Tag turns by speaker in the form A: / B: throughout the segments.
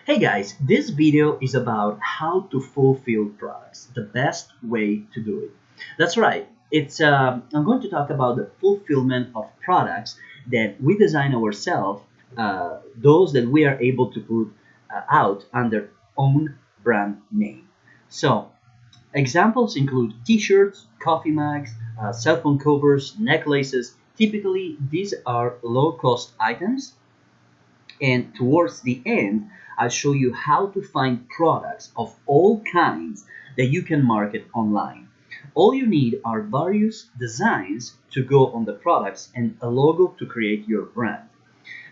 A: Hey guys, this video is about how to fulfill products, the best way to do it. That's right. I'm going to talk about the fulfillment of products that we design ourselves, those that we are able to put out under own brand name. So examples include t-shirts, coffee mugs, cell phone covers, necklaces. Typically, these are low-cost items, and towards the end, I'll show you how to find products of all kinds that you can market online. All you need are various designs to go on the products and a logo to create your brand.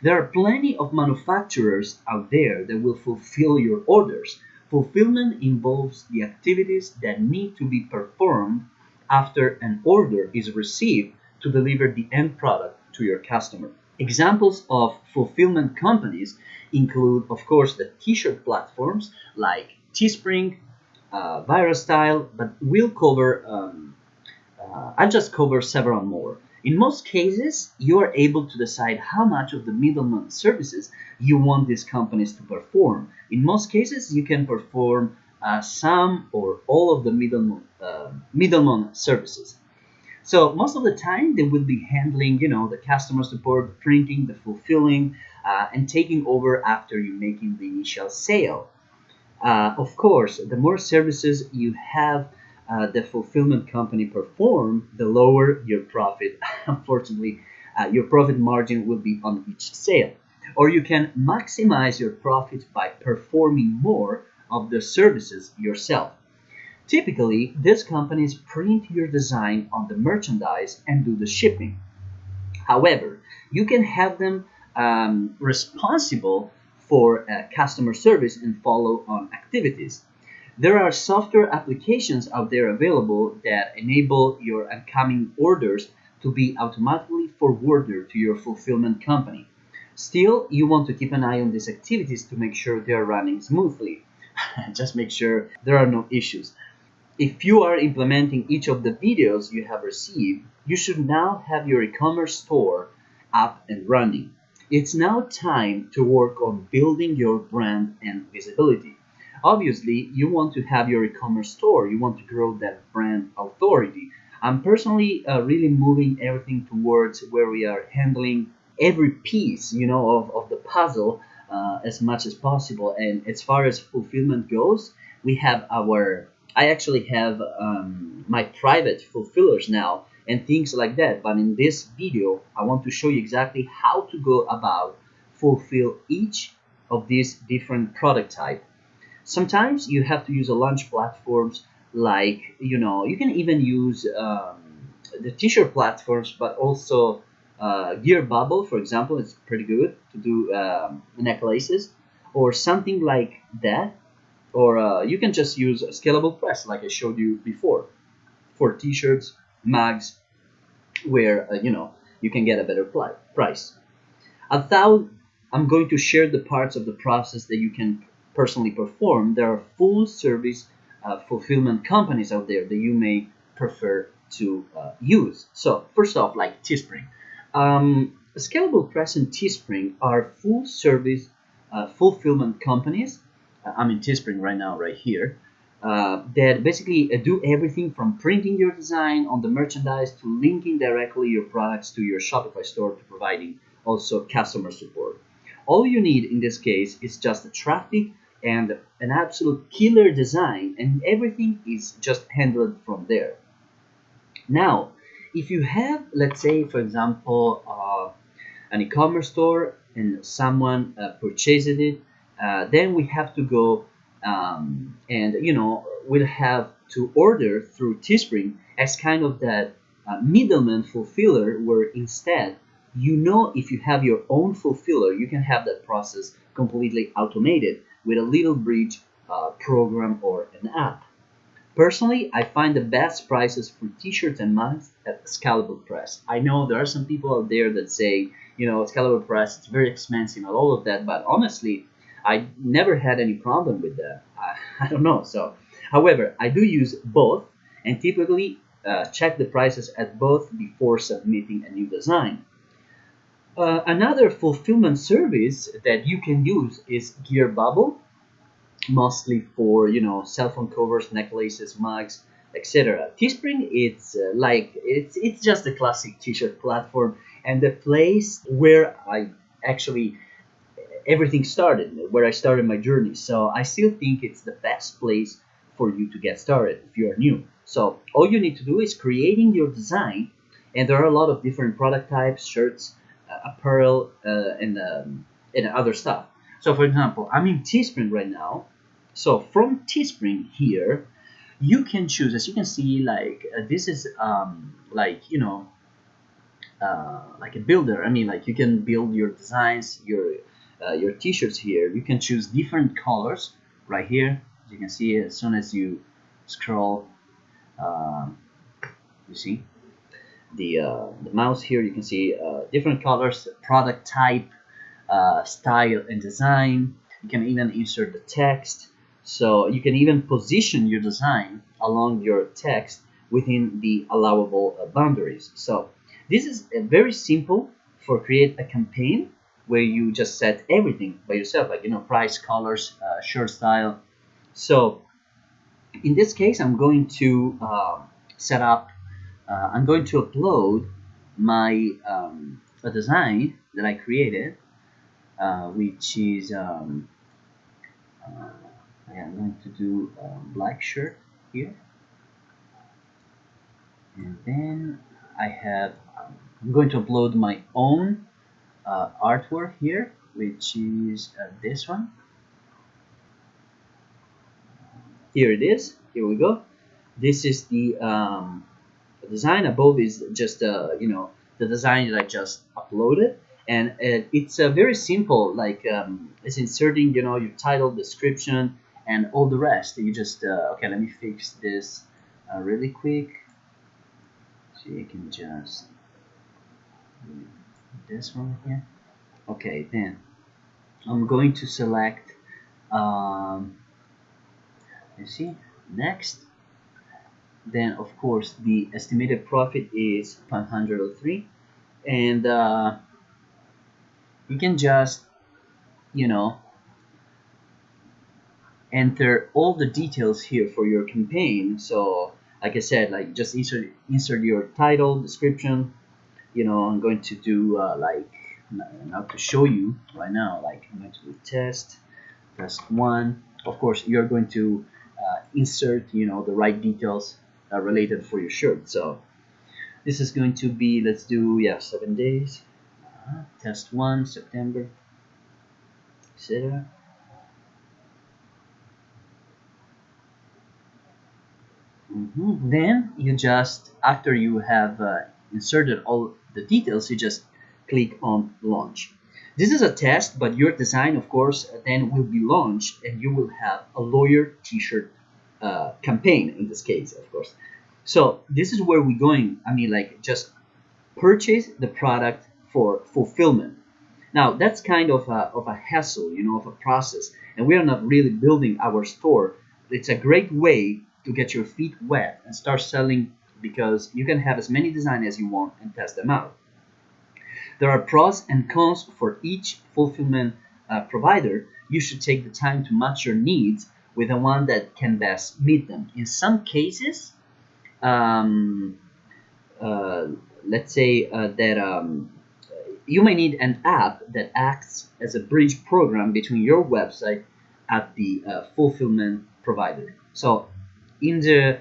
A: There are plenty of manufacturers out there that will fulfill your orders. Fulfillment involves the activities that need to be performed after an order is received to deliver the end product to your customer. Examples of fulfillment companies include, of course, the t-shirt platforms like Teespring, ViraStyle, but I'll just cover several more. In most cases, you are able to decide how much of the middleman services you want these companies to perform. In most cases, you can perform some or all of the middleman services. So most of the time, they will be handling, the customer support, the printing, the fulfilling, and taking over after you making the initial sale. Of course, the more services you have the fulfillment company perform, the lower your profit. Unfortunately, your profit margin will be on each sale. Or you can maximize your profit by performing more of the services yourself. Typically, these companies print your design on the merchandise and do the shipping. However, you can have them responsible for customer service and follow on activities. There are software applications out there available that enable your incoming orders to be automatically forwarded to your fulfillment company. Still, you want to keep an eye on these activities to make sure they are running smoothly. Just make sure there are no issues. If you are implementing each of the videos you have received, you should now have your e-commerce store up and running. It's now time to work on building your brand and visibility. Obviously, you want to have your e-commerce store. You want to grow that brand authority. I'm personally really moving everything towards where we are handling every piece, of the puzzle as much as possible. And as far as fulfillment goes, we have I actually have my private fulfillers now and things like that. But in this video, I want to show you exactly how to go about fulfill each of these different product type. Sometimes you have to use a launch platforms like, you can even use the t-shirt platforms, but also Gear Bubble, for example, it's pretty good to do necklaces or something like that. Or you can just use a scalable press like I showed you before for t-shirts, mugs, where you can get a better price. I thought I'm going to share the parts of the process that you can personally perform. There are full service fulfillment companies out there that you may prefer to use. So first off, like Teespring. Scalable Press and Teespring are full service fulfillment companies. I'm in Teespring right now, right here, that basically do everything from printing your design on the merchandise to linking directly your products to your Shopify store to providing also customer support. All you need in this case is just the traffic and an absolute killer design, and everything is just handled from there. Now, if you have, let's say, for example, an e-commerce store and someone purchases it, then we have to go and we'll have to order through Teespring as kind of that middleman fulfiller, where instead, if you have your own fulfiller, you can have that process completely automated with a little bridge program or an app. Personally, I find the best prices for t-shirts and mugs at Scalable Press. I know there are some people out there that say, Scalable Press, it's very expensive and all of that, but honestly, I never had any problem with that. I don't know. So, however, I do use both and typically check the prices at both before submitting a new design. Another fulfillment service that you can use is Gear Bubble. mostly for cell phone covers, necklaces, mugs, etc. Teespring, it's like it's just a classic t-shirt platform and the place where I actually everything started, where I started my journey. So I still think it's the best place for you to get started if you are new. So all you need to do is creating your design, and there are a lot of different product types, shirts, apparel, and other stuff. So for example, I'm in Teespring right now. So from Teespring here, you can choose, as you can see, like this is like like a builder. I mean, like you can build your designs, your t-shirts here. You can choose different colors right here. As you can see, as soon as you scroll, um, you see the mouse here. You can see different colors, product type, style and design. You can even insert the text. So you can even position your design along your text within the allowable boundaries. So this is very simple for create a campaign where you just set everything by yourself, like price, colors, shirt style. So in this case, I'm going to set up. I'm going to upload my a design that I created, which is I'm going to do a black shirt here, and then I'm going to upload my own artwork here, which is this one. Here it is. Here we go. This is the design. Above is just the design that I just uploaded, and it's very simple. Like it's inserting your title, description, and all the rest. You just okay. Let me fix this really quick, so you can just do this one here. Okay, then I'm going to select. You see next. Then of course the estimated profit is 503, and you can just you know enter all the details here for your campaign. So like I said, like just insert your title, description. I'm going to do like now to show you right now, like I'm going to do test one. Of course you're going to insert the right details related for your shirt. So this is going to be, let's do 7 days, test one, September, etc. Then you just, after you have inserted all the details, you just click on launch. This is a test, but your design, of course, then will be launched, and you will have a lawyer t-shirt campaign in this case, of course. So this is where we're going. I mean, like just purchase the product for fulfillment. Now that's kind of a hassle, of a process, and we are not really building our store. It's a great way to get your feet wet and start selling, because you can have as many designs as you want and test them out. There are pros and cons for each fulfillment provider. You should take the time to match your needs with the one that can best meet them. In some cases, um, uh, let's say that you may need an app that acts as a bridge program between your website at the fulfillment provider. So in the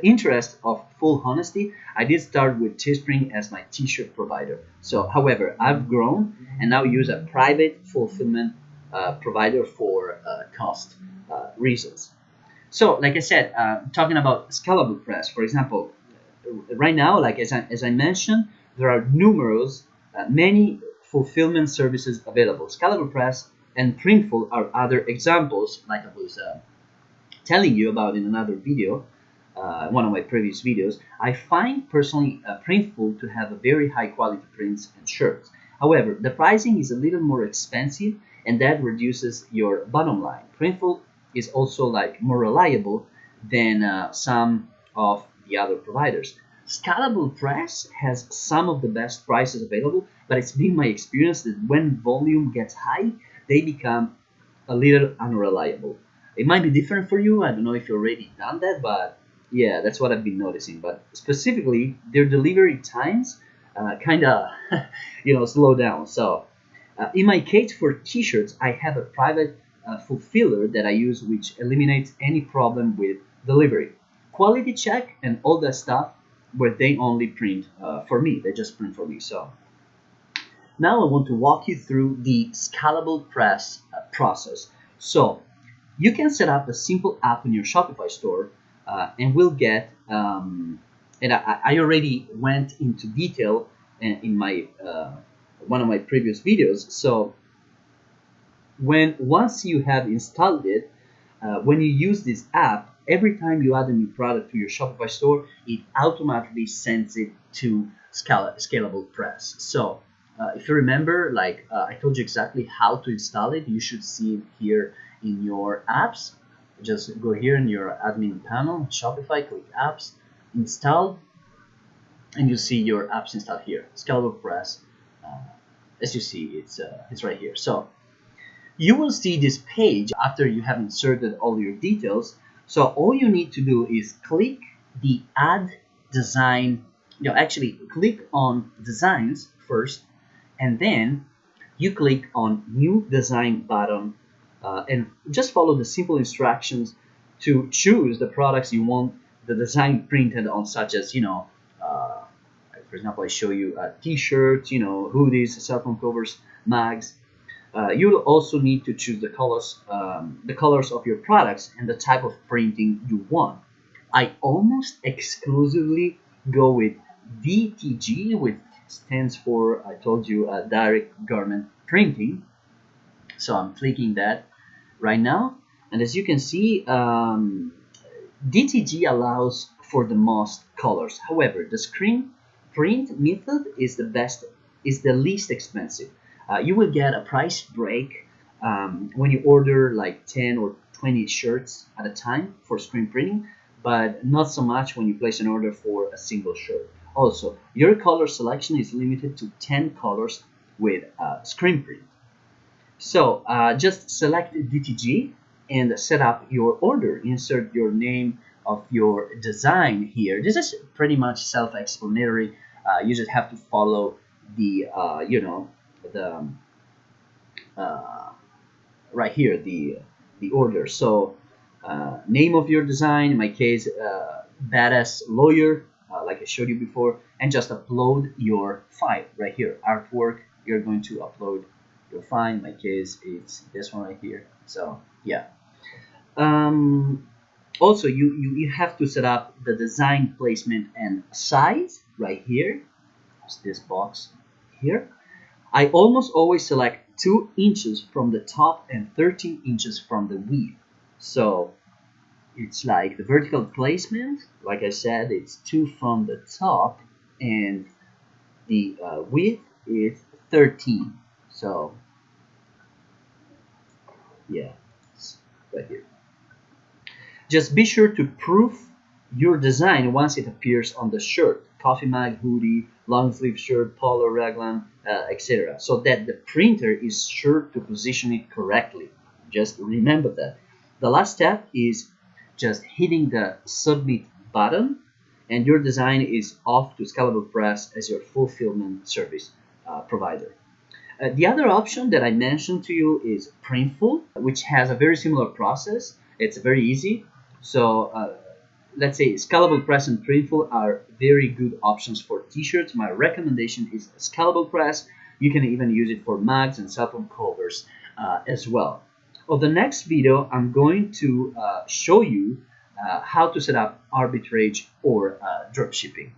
A: interest of full honesty, I did start with Teespring as my t-shirt provider. So however, I've grown and now use a private fulfillment provider for cost reasons. So like I said, talking about scalable press, for example, right now, like as I mentioned, there are many fulfillment services available. Scalable Press and Printful are other examples, like I was telling you about in another video, one of my previous videos. I find personally Printful to have a very high quality prints and shirts. However, the pricing is a little more expensive, and that reduces your bottom line. Printful is also like more reliable than some of the other providers. Scalable Press has some of the best prices available, but it's been my experience that when volume gets high, they become a little unreliable. It might be different for you. I don't know if you've already done that, but yeah, that's what I've been noticing. But specifically, their delivery times kind of slow down. So in my case for t-shirts, I have a private fulfiller that I use, which eliminates any problem with delivery, quality check, and all that stuff. Where they only print for me, they just print for me. So now I want to walk you through the scalable press process. So you can set up a simple app in your Shopify store, and we'll get. And I already went into detail in my one of my previous videos. So once you have installed it, when you use this app, every time you add a new product to your Shopify store, it automatically sends it to Scalable Press. So if you remember, I told you exactly how to install it, you should see it here in your apps. Just go here in your admin panel, Shopify, click apps, install, and you see your apps installed here. Scalable Press, as you see, it's right here. So you will see this page after you have inserted all your details. So all you need to do is click the add design, actually click on designs first, and then you click on new design button, and just follow the simple instructions to choose the products you want the design printed on, such as, for example, I show you t-shirts, hoodies, cell phone covers, mags. You'll also need to choose the colors of your products and the type of printing you want. I almost exclusively go with DTG, which stands for, I told you, direct garment printing. So I'm clicking that right now, and as you can see, DTG allows for the most colors. However, the screen print method is the least expensive. You will get a price break when you order like 10 or 20 shirts at a time for screen printing, but not so much when you place an order for a single shirt. Also, your color selection is limited to 10 colors with screen print. So just select DTG and set up your order. Insert your name of your design here. This is pretty much self-explanatory. You just have to follow the the right here, the order. So name of your design, in my case, badass lawyer, like I showed you before, and just upload your file right here, artwork. You're going to upload your file. In my case, it's this one right here. So yeah. Also, you have to set up the design placement and size right here. It's this box here. I almost always select 2 inches from the top and 13 inches from the width. So it's like the vertical placement, like I said, it's 2 from the top, and the width is 13. So yeah, it's right here. Just be sure to proof your design once it appears on the shirt, coffee mug, hoodie, long sleeve shirt, polo, raglan, etc., so that the printer is sure to position it correctly. Just remember that. The last step is just hitting the submit button, and your design is off to Scalable Press as your fulfillment service provider. The other option that I mentioned to you is Printful, which has a very similar process. It's very easy. So let's say Scalable Press and Printful are very good options for t-shirts. My recommendation is Scalable Press. You can even use it for mugs and cell phone covers as well. On the next video, I'm going to show you how to set up arbitrage or drop shipping.